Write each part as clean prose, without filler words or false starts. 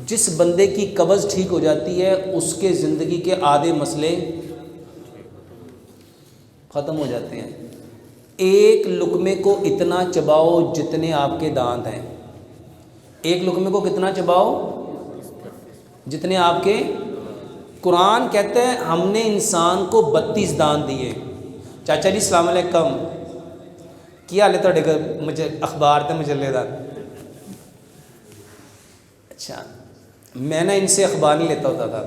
जिस बंदे की कब्ज़ ठीक हो जाती है उसके ज़िंदगी के आधे मसले ख़त्म हो जाते हैं। एक लुक़मे को इतना चबाओ जितने आपके दांत हैं। एक लुक़मे को कितना चबाओ? जितने आपके। कुरान कहते हैं हमने इंसान को 32 दांत दिए। चाचा जी अस्सलाम वालेकुम, क्या हाल है तुहाडे घर? मुझे अखबार ते मजल्लेदार। अच्छा, मैं ना इनसे अखबार नहीं लेता होता था।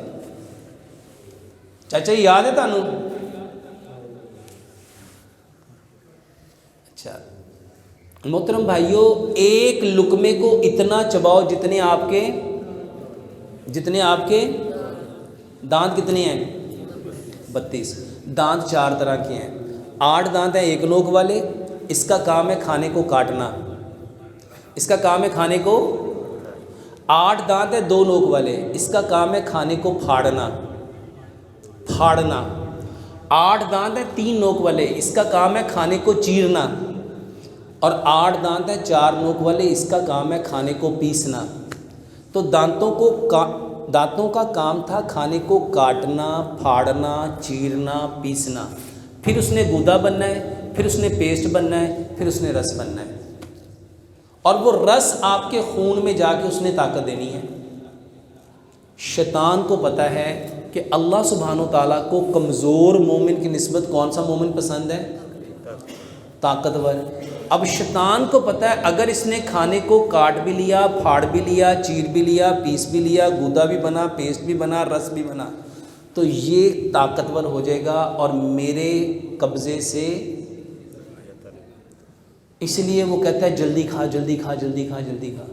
चाचा जी याद है तुहानू? अच्छा मोहतरम भाइयों, एक लुक़मे को इतना चबाओ जितने आपके दांत कितने हैं? 32। दांत 4 तरह के हैं। 8 दांत हैं एक नोक वाले, इसका काम है खाने को काटना। इसका काम है खाने को। 8 दांत है 2 नोक वाले, इसका काम है खाने को फाड़ना। 8 दांत है 3 नोक वाले, इसका काम है खाने को चीरना। और 8 दांत हैं 4 नोक वाले, इसका काम है खाने को पीसना। तो दांतों का काम था खाने को काटना, फाड़ना, चीरना, पीसना। फिर उसने गूदा बनना है, फिर उसने पेस्ट बनना है, फिर उसने रस बनना है। और वो रस आपके खून में जाके उसने ताकत देनी है। शैतान को पता है कि अल्लाह सुब्हानो ताला को कमज़ोर मोमिन की निस्बत कौन सा मोमिन पसंद है? ताकतवर। अब शैतान को पता है अगर इसने खाने को काट भी लिया, फाड़ भी लिया, चीर भी लिया, पीस भी लिया, गूदा भी बना, पेस्ट भी बना, रस भी बना, तो ये ताकतवर हो जाएगा और मेरे कब्ज़े से। इसलिए वो कहता है जल्दी खा, जल्दी खा, जल्दी खा, जल्दी खा।